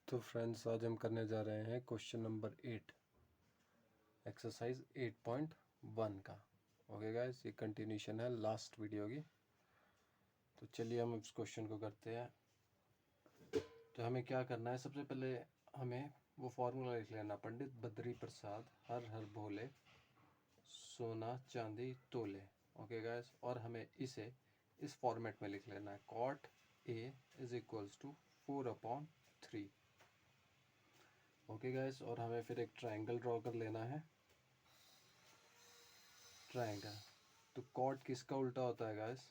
तो फ्रेंड्स आज हम करने जा रहे हैं क्वेश्चन नंबर 8 एक्सरसाइज 8.1 का। ओके गाइस, ये कंटिन्यूशन है लास्ट वीडियो की। तो चलिए हम इस क्वेश्चन को करते हैं। तो हमें क्या करना है, सबसे पहले हमें वो फॉर्मूला लिख लेना। पंडित बद्री प्रसाद हर हर भोले सोना चांदी तोले। ओके गाइस, और हमें इसे इस फॉर्मेट में लिख लेना है। Cot A is equals to 4/3। Okay guys, और हमें फिर एक ट्रायंगल ड्रॉ कर लेना है। ट्रायंगल, तो कॉट किसका उल्टा होता है गाइस?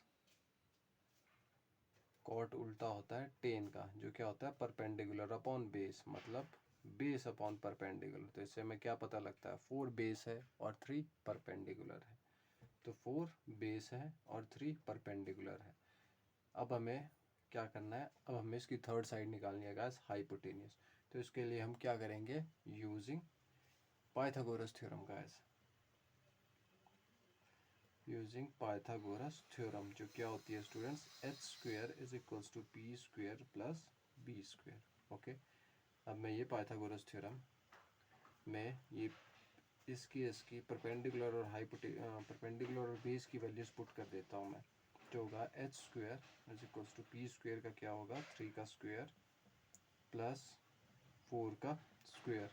कॉट उल्टा होता है टेन का, जो क्या होता है परपेंडिकुलर अपॉन बेस, मतलब बेस अपॉन परपेंडिकुलर। तो इससे हमें क्या पता लगता है, 4 बेस है और 3 परपेंडिकुलर है। तो 4 बेस है और 3 परपेंडिकुलर है। अब हमें क्या करना है, अब हमें इसकी थर्ड साइड निकालनी है गाइस, हाइपोटेनियस। तो इसके लिए हम क्या करेंगे, using Pythagoras theorem guys, using Pythagoras theorem, जो क्या होती है students, H square is equals to P square plus B square. Okay, अब मैं ये पाइथागोरस थ्योरम में ये इसकी परपेंडिकुलर और परपेंडिकुलर और बेस की वैल्यूज पुट कर देता हूँ मैं। जो होगा H square is equals to P square का क्या होगा, 3 का स्क्वेयर प्लस 4 का स्क्वेयर।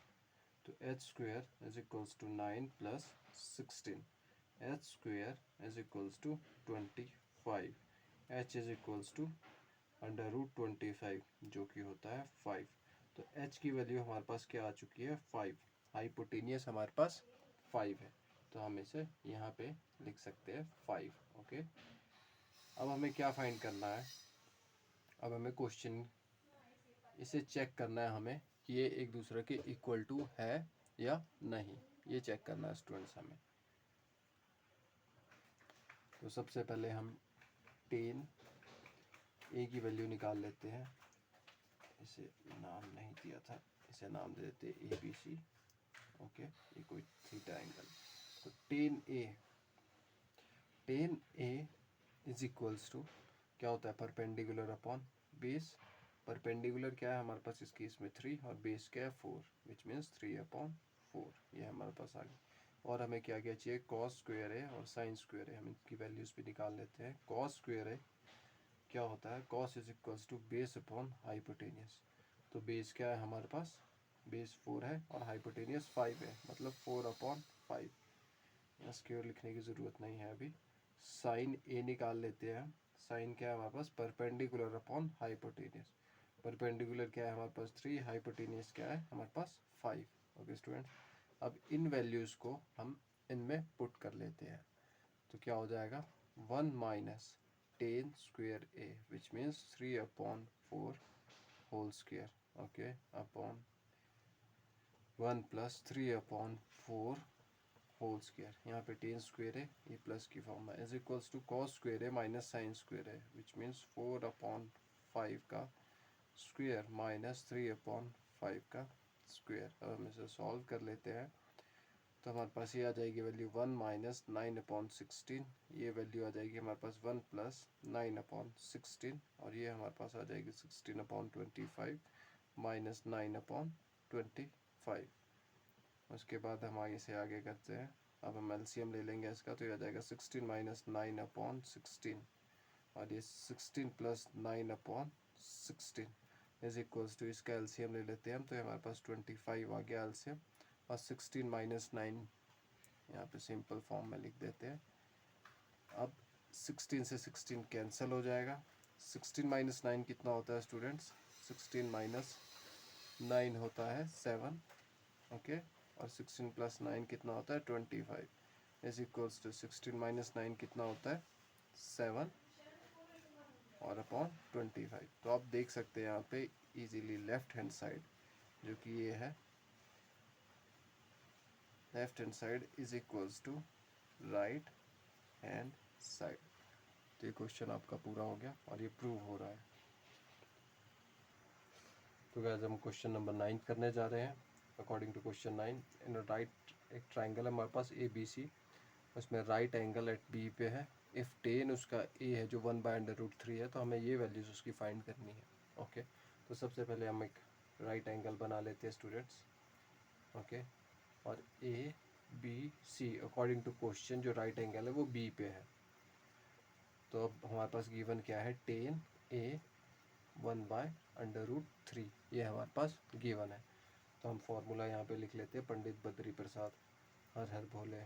तो H square is equals to 9 plus 16। H square is equals to 25। H is equals to √25, जो कि होता है 5। तो एच की वैल्यू हमारे पास क्या आ चुकी है, 5। हाइपोटेनियस हमारे पास 5 है, तो हम इसे यहाँ पे लिख सकते हैं 5। ओके, अब हमें क्या फाइंड करना है, अब हमें क्वेश्चन इसे चेक करना है हमें कि ये एक दूसरे के इक्वल टू है या नहीं, ये चेक करना है स्टूडेंट्स हमें। तो सबसे पहले हम 10 ए की वैल्यू निकाल लेते हैं। इसे नाम नहीं दिया था, इसे नाम दे देते ए बी सी। ओके, ये कोई थीटा एंगल। तो 10 ए इज इक्वल्स टू क्या होता है, परपेंडिकुलर अपॉन बेस। परपेंडिकुलर क्या है हमारे पास इस केस में 3, और बेस क्या है 4, विच मीन्स 3/4। ये हमारे पास आ गई। और हमें क्या क्या चाहिए, कॉस स्क्वेयर है और साइन स्क्वेयर है। हम इनकी वैल्यूज भी निकाल लेते हैं। कॉस स्क्वेयर है क्या होता है, cos is equals to base upon hypotenuse. तो बेस क्या है हमारे पास, बेस 4 है और हाइपोटेनियस 5 है, मतलब 4/5। यहाँ स्क्वेयर लिखने की ज़रूरत नहीं है अभी। साइन ए निकाल लेते हैं। साइन क्या है हमारे पास, परपेंडिकुलर अपॉन हाइपोटेनियस। परपेंडिकुलर क्या है हमारे पास 3, हाइपोटेनियस क्या है हमारे पास 5। ओके स्टूडेंट्स, अब इन वैल्यूज़ को हम इनमें पुट कर लेते हैं। तो क्या हो जाएगा, 1 minus 10 square A, which means 3/4 whole square. Okay, upon 1 plus 3/4 whole square. यहाँ पे 10 स्क्वेयर है, ये प्लस की फॉर्म है, is equals to cos square है माइनस साइन स्क्वेयर है, विच मीन्स 4/5 का स्क्वेयर माइनस 3/5 का स्क्वेयर। अब हम इसे सॉल्व कर लेते हैं। तो हमारे पास ये आ जाएगी वैल्यू 1 माइनस 9/16। ये वैल्यू आ जाएगी हमारे पास 1 प्लस 9/16, और ये हमारे पास आ जाएगी 16/25 माइनस 9/25। उसके बाद हम आगे से आगे करते हैं। अब हम एलसीएम ले लेंगे इसका, तो ये आ जाएगा 16 माइनस 9/16, और ये 16 प्लस 9/16 इज इक्वल्स टू, इसका एलसीएम ले लेते हैं हम, तो हमारे पास 25 आ गया एलसीएम। और 16 माइनस 9 यहाँ पे सिंपल फॉर्म में लिख देते हैं। अब 16 से 16 कैंसिल हो जाएगा। 16 माइनस 9 कितना होता है स्टूडेंट्स, 16 माइनस 9 होता है 7। ओके, और 16 प्लस 9 कितना होता है 25, इज इक्वल्स टू 16 माइनस 9 कितना होता है 7 और अपॉन 25। तो आप देख सकते हैं यहाँ पे इजीली लेफ्ट हैंड साइड, जो कि ये है, left hand side is equals to right hand side. तो ये क्वेश्चन आपका पूरा हो गया और ये प्रूव हो रहा है। तो गाइस हम क्वेश्चन नंबर 9 करने जा रहे हैं। According to question 9, in right एक ट्राइंगल है हमारे पास ए बी सी, उसमें राइट एंगल एट बी पे है। इफ़ टेन उसका ए है जो 1/√3 है, तो हमें ये वैल्यूज़ उसकी फाइंड करनी है। ओके, तो सबसे पहले हम एक राइट एंगल बना लेते हैं स्टूडेंट्स, ओके। और A B C according to question जो राइट एंगल है वो बी पे है। तो अब हमारे पास गिवन क्या है, टेन ए 1/√3, ये हमारे पास गिवन है। तो हम फॉर्मूला यहाँ पे लिख लेते हैं, पंडित बद्री प्रसाद हर हर भोले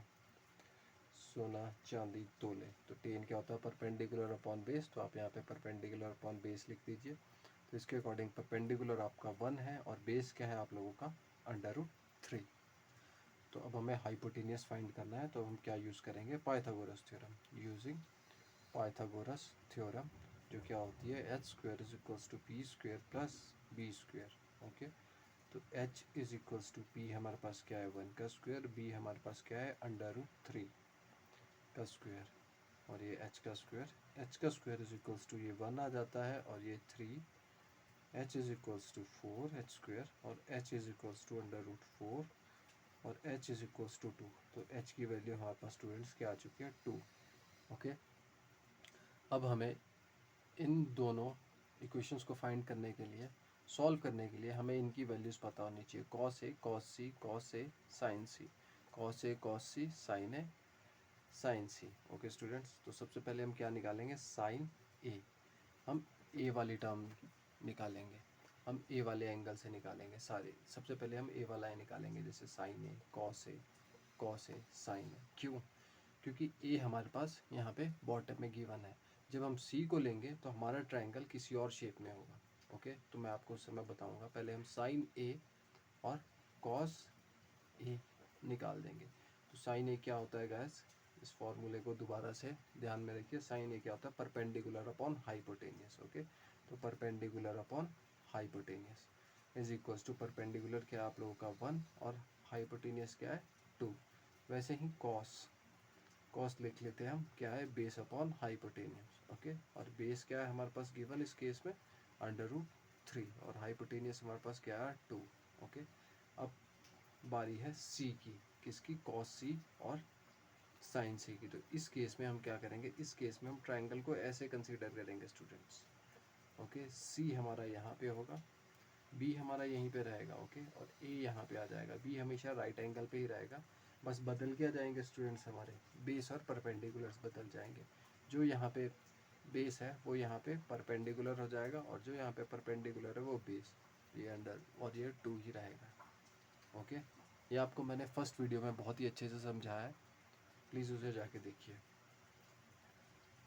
सोना चांदी तोले। तो टेन क्या होता है, परपेंडिकुलर अपॉन बेस, तो आप यहाँ पे परपेंडिकुलर अपॉन बेस लिख दीजिए। तो इसके अकॉर्डिंग परपेंडिकुलर आपका 1 है और बेस क्या है आप लोगों का √3। तो अब हमें हाइपोटेनियस फाइंड करना है, तो हम क्या यूज़ करेंगे, Pythagoras theorem. Using Pythagoras theorem, जो क्या होती है, h² = p² + b², ओके। तो h = p हमारे पास क्या है, 1 का स्क्वायर, b हमारे पास क्या है, √3 का स्क्वायर, और ये h का स्क्वायर, h² ये 1 आ जाता है, और ये 3, h = 4 h², और h √4, और h = 2। तो h की वैल्यू हमारे पास स्टूडेंट्स क्या आ चुकी है, 2, ओके। अब हमें इन दोनों इक्वेशंस को फाइंड करने के लिए, सॉल्व करने के लिए हमें इनकी वैल्यूज़ पता होनी चाहिए, cos A cos C cos A sin C, cos A cos C sin A sin C, okay students. तो सबसे पहले हम क्या निकालेंगे, sin A, हम A वाली टर्म निकालेंगे, हम A वाले एंगल से निकालेंगे सारे। सबसे पहले हम A वाला निकालेंगे, जैसे sin A cos A sin A। क्यों, क्योंकि A हमारे पास यहाँ पे बॉटम में गिवन है। जब हम C को लेंगे तो हमारा ट्रायंगल किसी और शेप में होगा, ओके। तो मैं आपको उस समय बताऊंगा, पहले हम sin A और cos A निकाल देंगे। तो sin A क्या होता है गाइस, इस फॉर्मूले को दोबारा से ध्यान में रखिए। sin A क्या होता है, परपेंडिकुलर अपॉन हाइपोटेनियस, ओके। तो perpendicular upon hypotenuse is equals to, perpendicular क्या है आप लोगों का 1 और हाइपोटेनियस क्या है 2। वैसे ही कॉस लिख लेते हैं हम, क्या है, बेस अपॉन हाइपोटेनियस, ओके। और बेस क्या है हमारे पास गिवन इस केस में, √3, और हाइपोटेनियस हमारे पास क्या है, 2, ओके। अब बारी है सी की, किसकी, कॉस सी और साइन सी की। तो इस केस में हम क्या करेंगे, इस केस में हम ट्राइंगल को ऐसे कंसीडर करेंगे स्टूडेंट्स, ओके। सी हमारा यहाँ पे होगा, बी हमारा यहीं पे रहेगा, ओके, और ए यहाँ पे आ जाएगा। बी हमेशा राइट एंगल पे ही रहेगा, बस बदल क्या जाएंगे स्टूडेंट्स, हमारे बेस और परपेंडिकुलर्स बदल जाएंगे। जो यहाँ पे बेस है वो यहाँ पे परपेंडिकुलर हो जाएगा, और जो यहाँ पे परपेंडिकुलर है वो बेस, ये अंडर, और ये 2 ही रहेगा, ओके। ये आपको मैंने फर्स्ट वीडियो में बहुत ही अच्छे से समझाया है, प्लीज़ उसे जाके देखिए।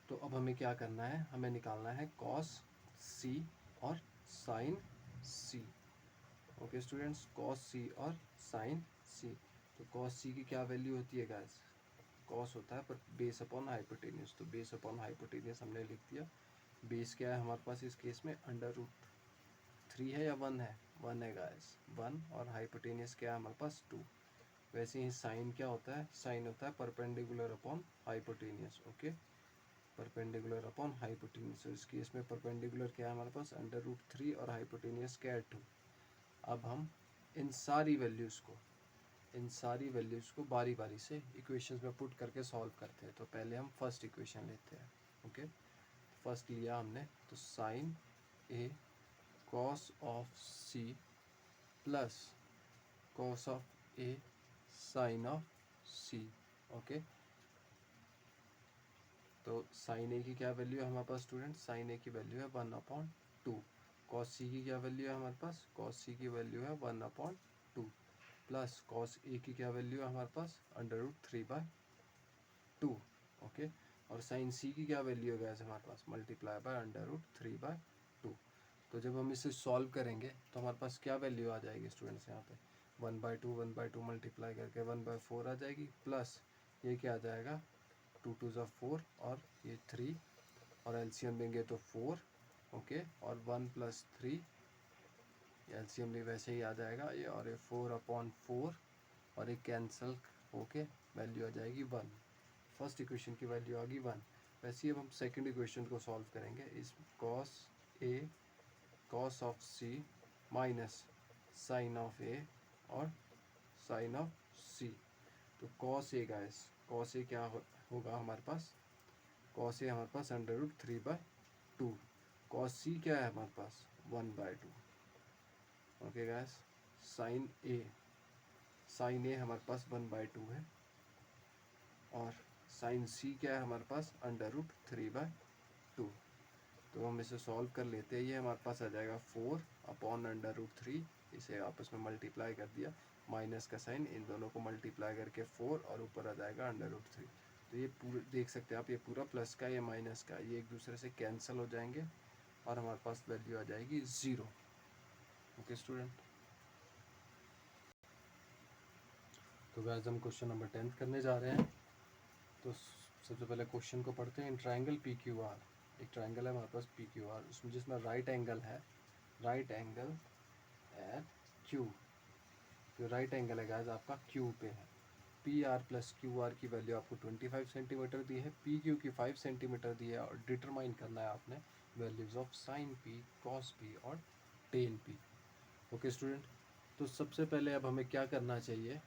तो अब हमें क्या करना है, हमें निकालना है कॉस सी और साइन सी, ओके स्टूडेंट्स, कॉस सी और साइन सी। तो कॉस सी की क्या वैल्यू होती है गाइस, कॉस होता है पर बेस अपॉन हाइपोटेनियस, तो बेस अपॉन हाइपोटेनियस हमने लिख दिया। बेस क्या है हमारे पास इस केस में, √3 है या 1 है, 1 है गाइस, 1, और हाइपोटेनियस क्या है हमारे पास, 2। वैसे ही साइन क्या होता है, साइन होता है perpendicular upon hypotenuse, okay, perpendicular upon hypotenuse. इस केस में परपेंडिकुलर क्या है हमारे पास, √3, और हाइपोटेनियस क्या है, 2। अब हम इन सारी वैल्यूज़ को बारी बारी से इक्वेशंस में पुट करके सॉल्व करते हैं। तो पहले हम फर्स्ट इक्वेशन लेते हैं, ओके। फर्स्ट लिया हमने, तो sine A cos of C plus cos of A sine of C, okay. तो साइन ए की क्या वैल्यू है हमारे पास स्टूडेंट, साइन ए की वैल्यू है 1/2। कॉस सी की क्या वैल्यू है हमारे पास, कॉस सी की वैल्यू है 1/2, प्लस कॉस ए की क्या वैल्यू है हमारे पास, √3/2, ओके। और साइन सी की क्या वैल्यू है गैस हमारे पास, मल्टीप्लाई बाय √3/2। तो जब हम इसे सॉल्व करेंगे तो हमारे पास क्या वैल्यू आ जाएगी स्टूडेंट्स, यहाँ पे 1/2 मल्टीप्लाई करके 1/4 आ जाएगी, प्लस ये क्या आ जाएगा, 2 2 ज़ा 4, और ये 3, और एलसीएम लेंगे तो 4, ओके, और 1 + 3, एलसीएम भी वैसे ही आ जाएगा ये, और ये 4/4, और ये कैंसिल होके वैल्यू आ जाएगी 1। फर्स्ट इक्वेशन की वैल्यू आ गई 1। वैसे ही अब हम सेकंड इक्वेशन को सॉल्व करेंगे, इस cos A cos of C minus sine of A और साइन ऑफ सी। तो cos A guys, cos A क्या होगा हमारे पास, कॉस ए हमारे पास √3/2, कॉस सी क्या है हमारे पास 1/2, ओके गाइस, साइन ए हमारे पास 1/2 है, और साइन सी क्या है हमारे पास, √3/2। तो हम इसे सॉल्व कर लेते हैं। ये हमारे पास आ जाएगा 4/√3, इसे आपस में मल्टीप्लाई कर दिया, माइनस का साइन, इन दोनों को मल्टीप्लाई करके 4, और ऊपर आ जाएगा √3। तो ये पूरे देख सकते हैं आप, ये पूरा प्लस का, ये माइनस का, ये एक दूसरे से कैंसिल हो जाएंगे और हमारे पास वैल्यू आ जाएगी 0। ओके स्टूडेंट, तो गाइस हम क्वेश्चन नंबर 10 करने जा रहे हैं। तो सबसे पहले क्वेश्चन को पढ़ते हैं। इन ट्राइंगल PQR, एक ट्राइंगल है हमारे पास PQR, उसमें जिसमें राइट एंगल है, राइट एंगल एट Q, जो राइट एंगल है गाइस आपका Q पे है। PR प्लस QR की वैल्यू आपको 25 सेंटीमीटर दी है, PQ की 5 सेंटीमीटर दी है, और डिटरमाइन करना है आपने values of sine P, cos P और टेन P। ओके स्टूडेंट, तो सबसे पहले अब हमें क्या करना चाहिए,